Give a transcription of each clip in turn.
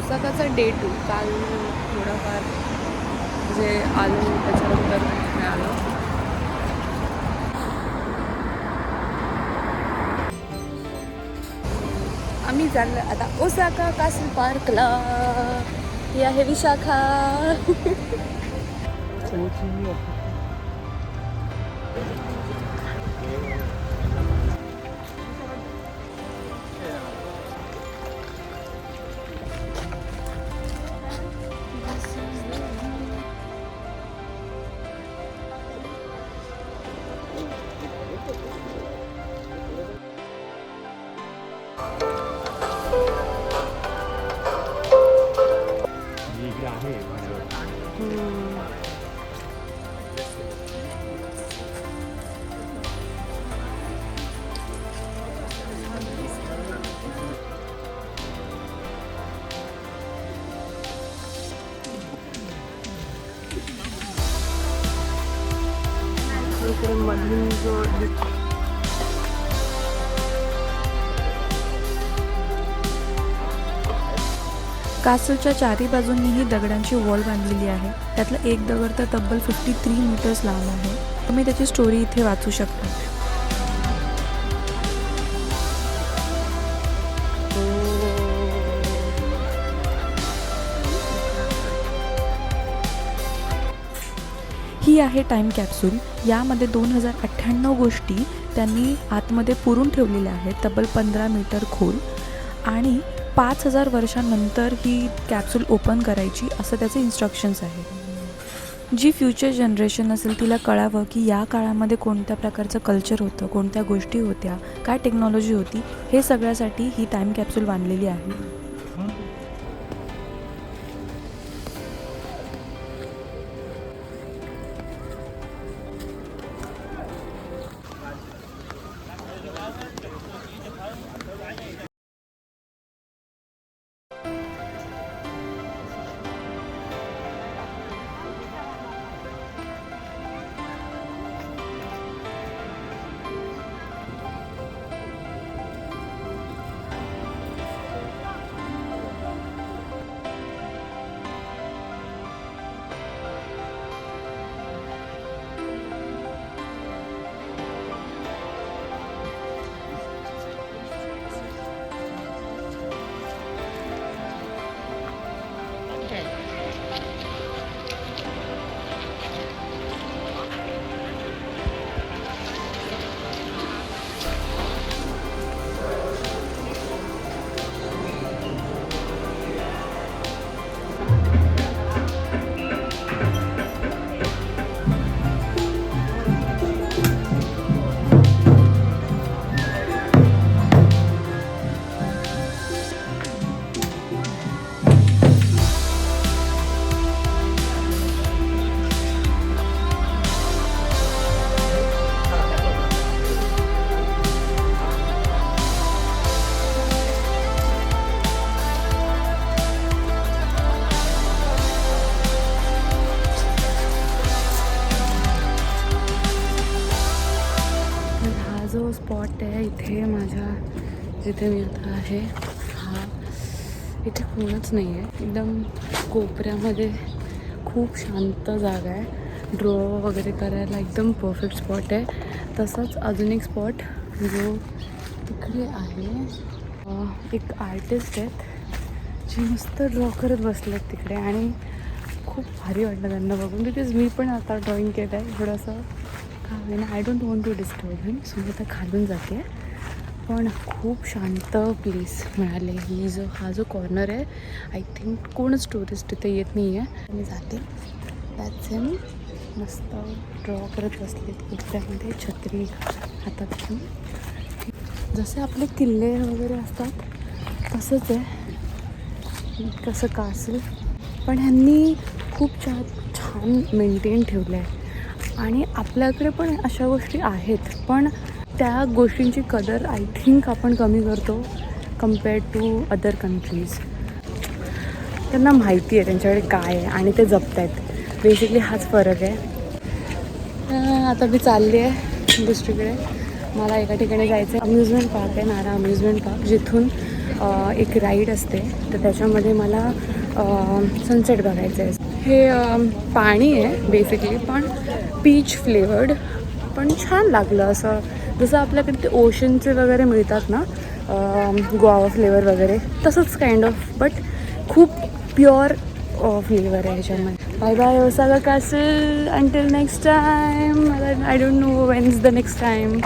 ओसाकाचा day 2 काल थोडाफार जे आलो त्याच्यानंतर नाही आलो. आम्ही चाललो आता ओसाका कासल पार्कला. ही आहे विशाखा. इकडे मधून जो कासलच्या चारी बाजूंनीही दगडांची वॉल बांधलेली आहे. त्यातलं एक दगड तर तब्बल 53 मीटर्स लांब आहे. तुम्ही त्याची स्टोरी इथे वाचू शकता. ही आहे टाईम कॅप्सूल. यामध्ये 2098 गोष्टी त्यांनी आतमध्ये पुरून ठेवलेल्या आहेत, तब्बल 15 मीटर खोल. आणि 5000 वर्षांनंतर ही कॅप्सूल ओपन करायची असं त्याचे इन्स्ट्रक्शन्स आहे. जी फ्युचर जनरेशन असेल तिला कळावं की या काळामध्ये कोणत्या प्रकारचं कल्चर होतं, कोणत्या गोष्टी होत्या, काय टेक्नॉलॉजी होती, हे सगळ्यासाठी ही टाईम कॅप्सूल बांधलेली आहे. जो स्पॉट आहे इथे माझ्या जिथे मी आता आहे, हा इथे कोणच नाही आहे. एकदम कोपऱ्यामध्ये खूप शांत जागा आहे. ड्रॉ वगैरे करायला एकदम परफेक्ट स्पॉट आहे. तसाच अजून एक स्पॉट जो तिकडे आहे. एक आर्टिस्ट आहेत जी मस्त ड्रॉ करत बसलेत तिकडे आणि खूप भारी वाटलं त्यांना बघून. बिकॉज मी पण आता ड्रॉइंग केलं आहे थोडंसं का ना. I don't want to disturb him, so मी आता खालून जाते. पण खूप शांत प्लेस मिळाले. हा जो कॉर्नर आहे, आय थिंक कोणच टुरिस्ट इथे येत नाही आहे. मी जाते. दॅट्स हिम. मस्त ड्रॉ करत बसलेत कुठल्यामध्ये, छत्री हातात घेऊन. जसे आपले किल्ले वगैरे असतात तसंच आहे कसं कासल. पण ह्यांनी खूप छान मेंटेन ठेवलं आहे. आणि आपल्याकडे पण अशा गोष्टी आहेत, पण त्या गोष्टींची कदर आय थिंक आपण कमी करतो कम्पेअर्ड टू अदर कंट्रीज. त्यांना माहिती आहे त्यांच्याकडे काय आहे आणि ते जपत आहेत. बेसिकली हाच फरक आहे. आता मी चालली आहे दुसरीकडे. मला एका ठिकाणी जायचं आहे. अम्युजमेंट पार्क आहे, नारा अम्युजमेंट पार्क, जिथून एक राईड असते, तर त्याच्यामध्ये मला सनसेट बघायचं आहे. हे पाणी आहे बेसिकली, पण पीच फ्लेवर्ड, पण छान लागलं. असं जसं आपल्याकडे ते ओशनचे वगैरे मिळतात ना, गुआवा फ्लेवर वगैरे, तसंच काइंड ऑफ, बट खूप प्युअर फ्लेवर आहे ह्याच्यामध्ये. Bye bye Osaka castle, until next time. I don't know when is the next time.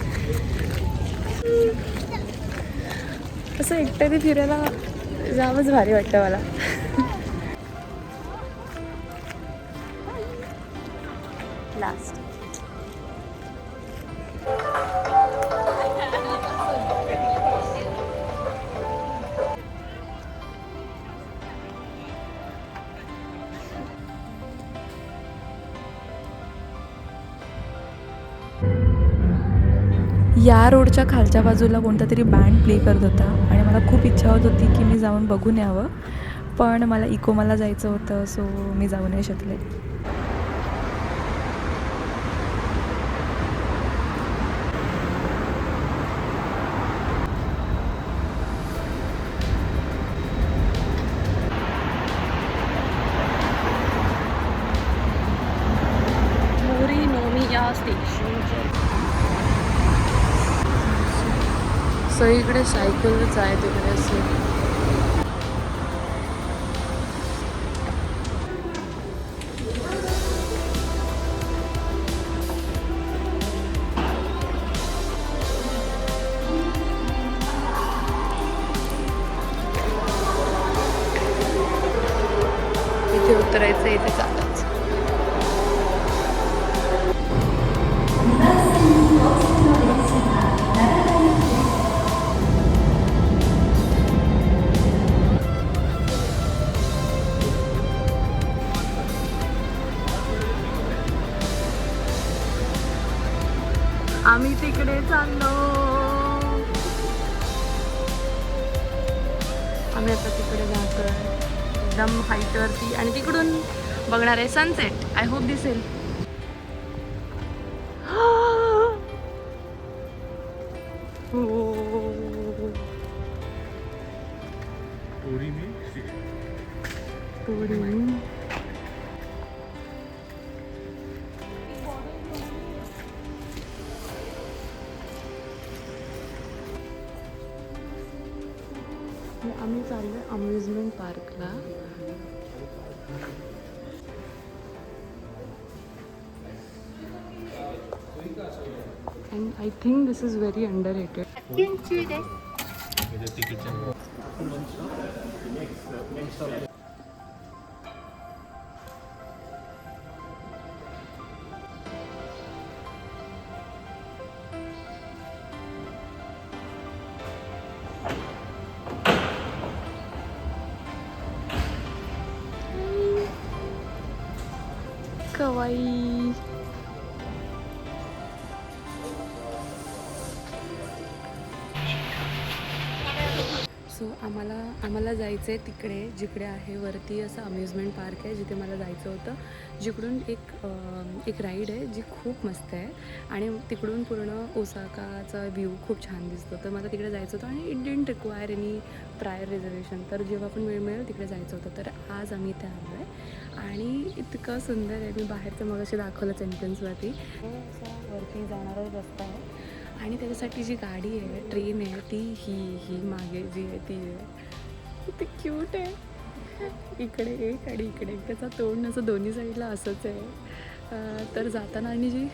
असं एकट्याने फिरायला जामच भारी वाटतं मला. लास्ट या रोडच्या खालच्या बाजूला कोणता तरी बँड प्ले करत होता आणि मला खूप इच्छा होत होती की मी जाऊन बघून यावं, पण मला इकोमाला जायचं होतं, सो मी जाऊ नाही शकले. मोरिनोमिया स्टेशन. सगळीकडे सायकलच आहे तिकडे असं. इथे उतरायचं, इथे चालायचं. आम्ही तिकडे चाललो. आम्ही आता तिकडे जातोय एकदम हाईटवरती, आणि तिकडून बघणार आहे सनसेट. आय होप दिसेल. आम्ही चाललोय अम्युजमेंट पार्कला. And I think this is very underrated. कवाई. सो आम्हाला जायचं आहे तिकडे, जिकडे आहे वरती असं अम्युजमेंट पार्क आहे, जिथे मला जायचं होतं. जिकडून एक राईड आहे जी खूप मस्त आहे, आणि तिकडून पूर्ण ओसाकाचा व्ह्यू खूप छान दिसतो. तर मला तिकडे जायचं होतं, आणि it didn't require any prior reservation. तर जेव्हा पण वेळ मिळेल तिकडे जायचं होतं. तर आज आम्ही इथे आलो आहे, आणि इतकं सुंदर आहे. मी बाहेरचं मग असे दाखवलंच एंट्रन्सवरती. असा वरती जाणारा रस्ता आहे, आणि त्याच्यासाठी जी गाडी आहे, ट्रेन आहे, ती ही मागे जी आहे ती आहे. ते क्यूट आहे. इकडे एक आणि इकडे एक, त्याचा तोंड असं दोन्ही साईडला असंच आहे. तर जाताना, आणि जी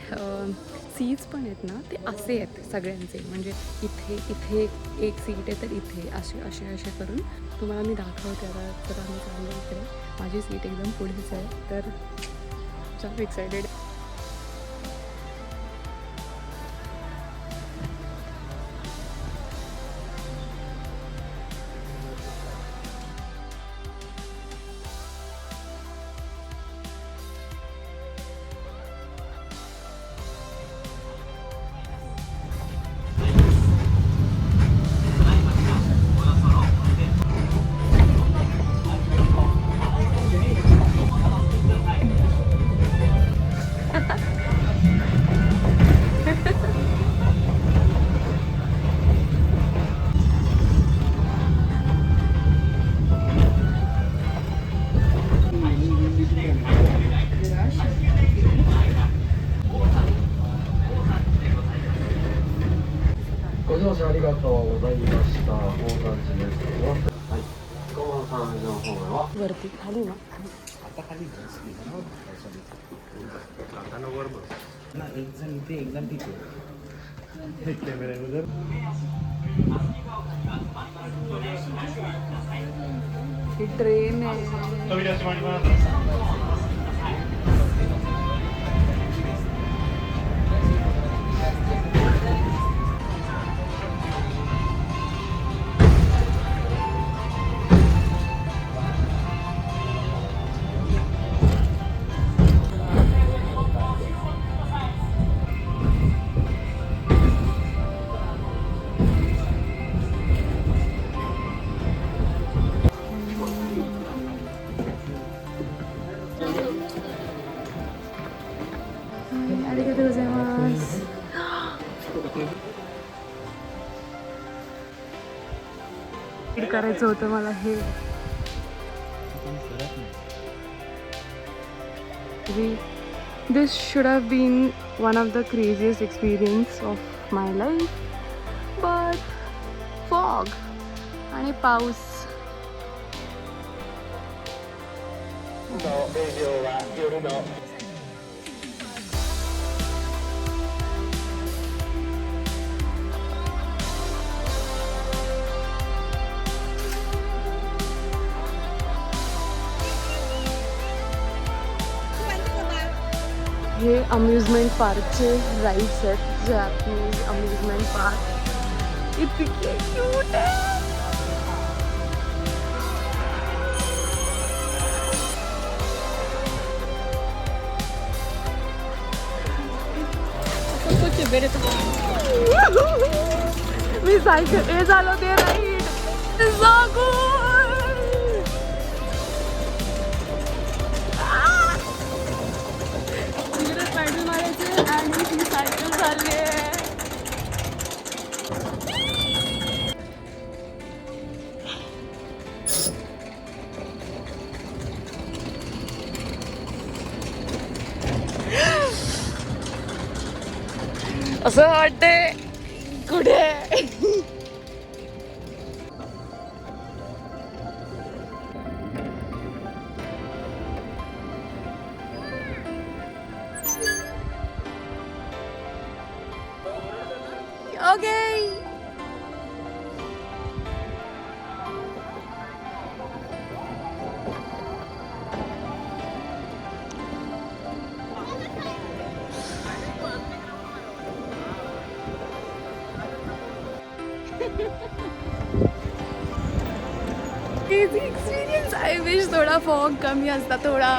सीट्स पण आहेत ना, ते असे आहेत सगळ्यांचे. म्हणजे इथे एक सीट आहे, तर इथे असे करून तुम्हाला मी दाखवते आता. तर आम्ही चाललो इकडे. माझी सीट एकदम पुढेच आहे, तर खूप एक्सायटेड. りがとうございました。大山地です。はい。ご飯さんの方は वरती खाली ना आता खाली बस आता वर बस ना एक जण इथे एकदम ठीक आहे कॅमेऱ्यावर ही ट्रेन आहे. आरिगातो गोजाइमासु. रीड करायचं होतं मला हे. This should have been one of the craziest experience of my life, but fog आणि पाऊस. हे अम्युजमेंट पार्कचे राईड्स आहेत. जॅपनीज अम्युजमेंट पार्क इतके क्यूट आहे. मी सायकल हे झालं ते राईड पॅडल मारायचे आणि ती सायकल चालली आहे. असं वाटतंय कुठे ओके. एक्सपीरियन्स. आय विश थोडा फॉग कमी असता. थोडा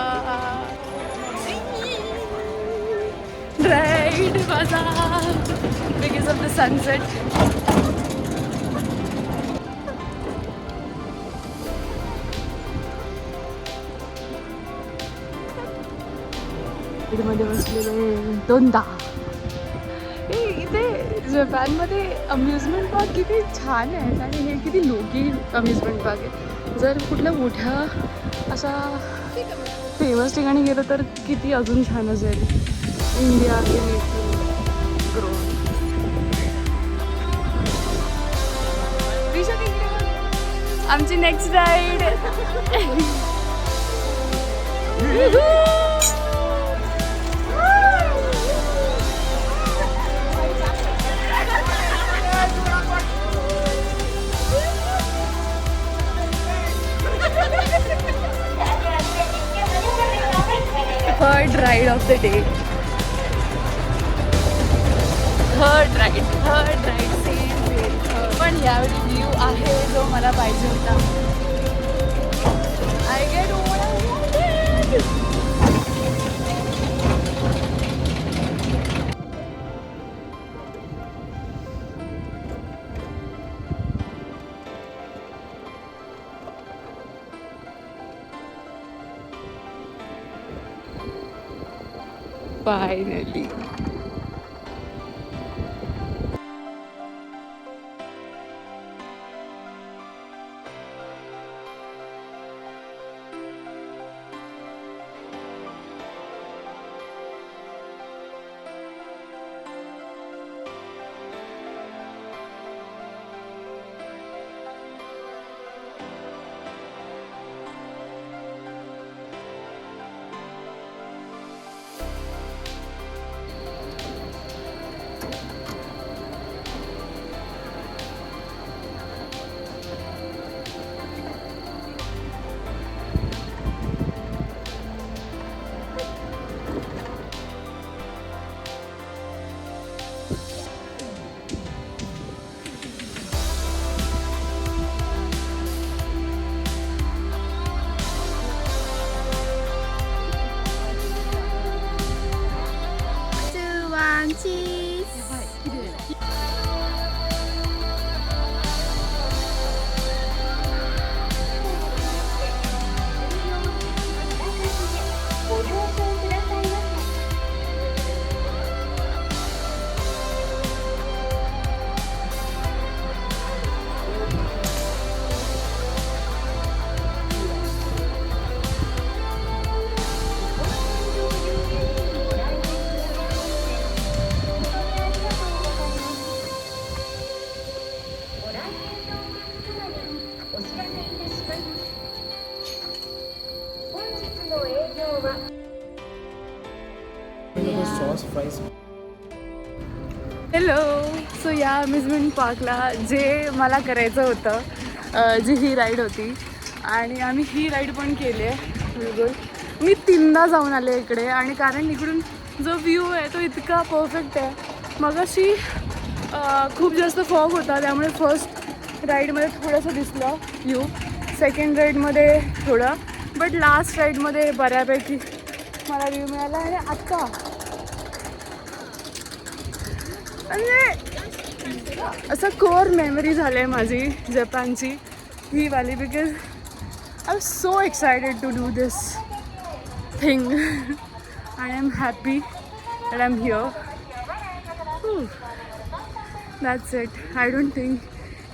राईड माझा बिकॉज ऑफ द सनसेट. मध्ये बसलेले दोनदा. इथे जपानमध्ये अम्युजमेंट पार्क किती छान आहेत आणि हे किती लोकी अम्युजमेंट पार्क आहे. जर कुठल्या मोठ्या अशा फेमस ठिकाणी गेलं तर किती अजून छान असेल. India grow. आमची next ride. Third ride of the day. Third ride same. पण यावेळी व्ह्यू आहे जो मला पाहिजे होता. I get finally. Sauce fries. Hello. So या अम्युजमेंट पार्कला जे मला करायचं होतं, जी ही राईड होती आणि आम्ही ही राईड पण केली आहे. बिलकुल मी 3दा जाऊन आले इकडे आणि कारण इकडून जो व्ह्यू आहे तो इतका परफेक्ट आहे. मगाशी खूप जास्त फॉग होता त्यामुळे फर्स्ट राईडमध्ये थोडंसं दिसलं व्ह्यू, सेकंड राईडमध्ये थोडं, बट लास्ट राईडमध्ये बऱ्यापैकी मला व्ह्यू मिळाला. आणि आत्ता म्हणजे असं कोर मेमरी झाली आहे माझी जपानची ही वाली, because I was so excited to do this thing and I'm happy that I'm here. Whew. That's it. I don't think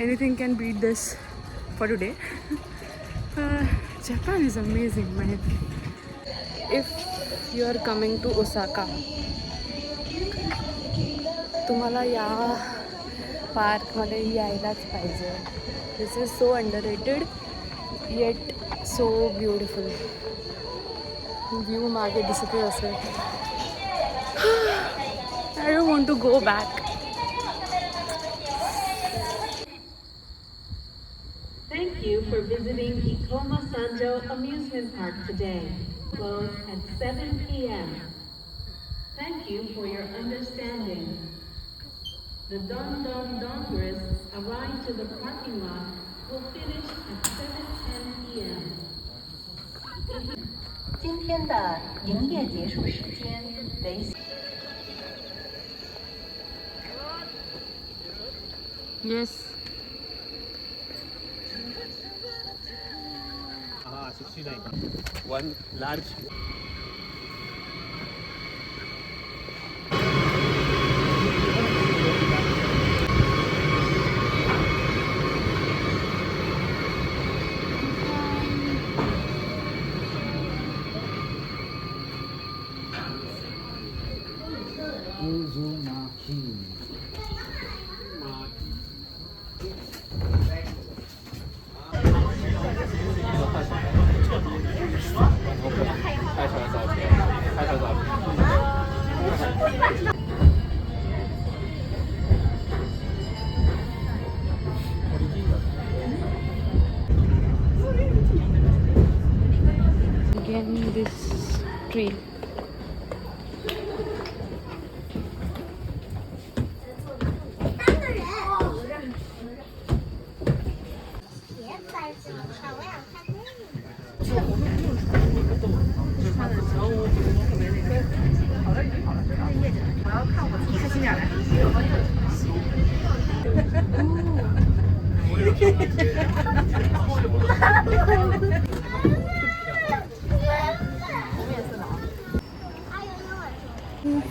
anything can beat this for today. Japan is amazing, man. If you are coming to Osaka, तुम्हाला या पार्कमध्ये यायलाच पाहिजे. This is so underrated yet so beautiful. View मागे दिसते असेल. I don't want to go back. Thank you for visiting Ikoma Sanjo Amusement Park today. Closed at 7 p.m. Thank you for your understanding. The Don tourists arrive to the parking lot will finish at 7:10 p.m. 今天的营业结束时间为 yes. 69. One large. Uzumaki. Again this tree.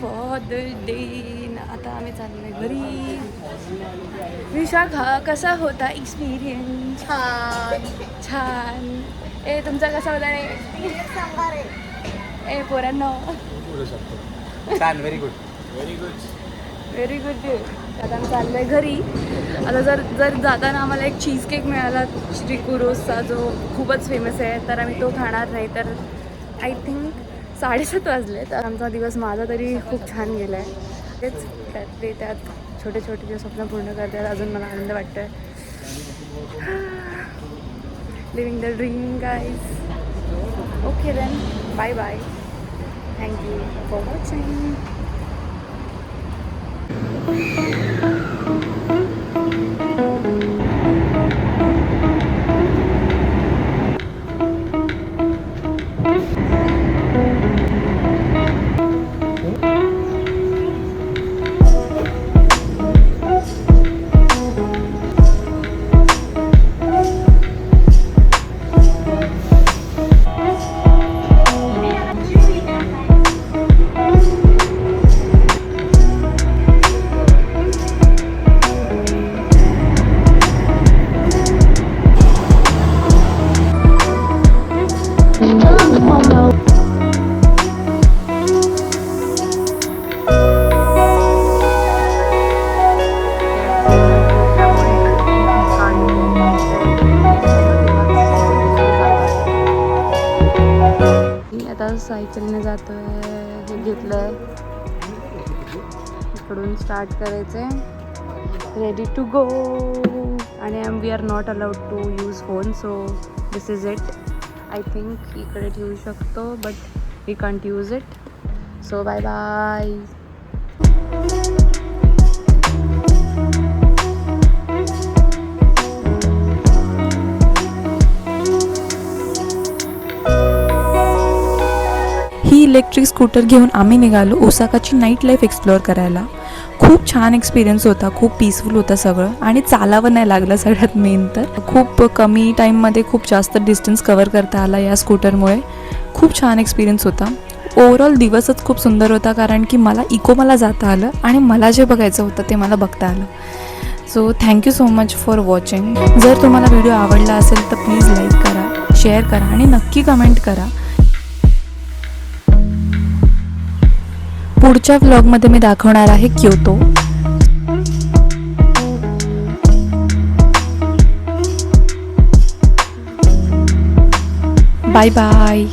For the day. आता आम्ही चाललोय घरी. विशाखा, कसा होता experience? छान. ए तुमचा कसा होता रे? ए पोरांनो. छान. Very good. Very good. Very good. आता आम्ही चाललोय घरी. आता जर जाताना आम्हाला एक चीज केक मिळाला श्रीकुरोसचा, जो खूपच फेमस आहे, तर आम्ही तो खाणार नाही. तर आय थिंक 7:30 वाजले. तर आमचा दिवस माझा तरी खूप छान गेला आहे. तेच त्यात छोटे छोटे जे स्वप्न पूर्ण करतात अजून मला आनंद वाटतो आहे. Living the dream guys. Okay then, bye bye. Thank you for watching. जातोय. हे घेतलंय, इकडून स्टार्ट करायचंय. Ready to go. आणि we are not allowed to use phone, so this is it. I think इकडे ठेवू शकतो but we can't use it. So bye bye. ही इलेक्ट्रिक स्कूटर घेऊन आम्ही निघालो ओसाकाची नाईट लाईफ एक्सप्लोअर करायला. खूप छान एक्सपिरियन्स होता, खूप पीसफुल होतं सगळं आणि चालावं नाही लागलं सगळ्यात मेन तर. खूप कमी टाईममध्ये खूप जास्त डिस्टन्स कवर करता आला या स्कूटरमुळे. खूप छान एक्सपिरियन्स होता. ओव्हरऑल दिवसच खूप सुंदर होता कारण की मला इकोमाला जाता आलं आणि मला जे बघायचं होतं ते मला बघता आलं. So thank you so much for watching. जर तुम्हाला व्हिडिओ आवडला असेल तर प्लीज लाईक करा, शेअर करा आणि नक्की कमेंट करा. पुढच्या व्लॉगमध्ये मी दाखवणार आहे क्योतो. Bye bye.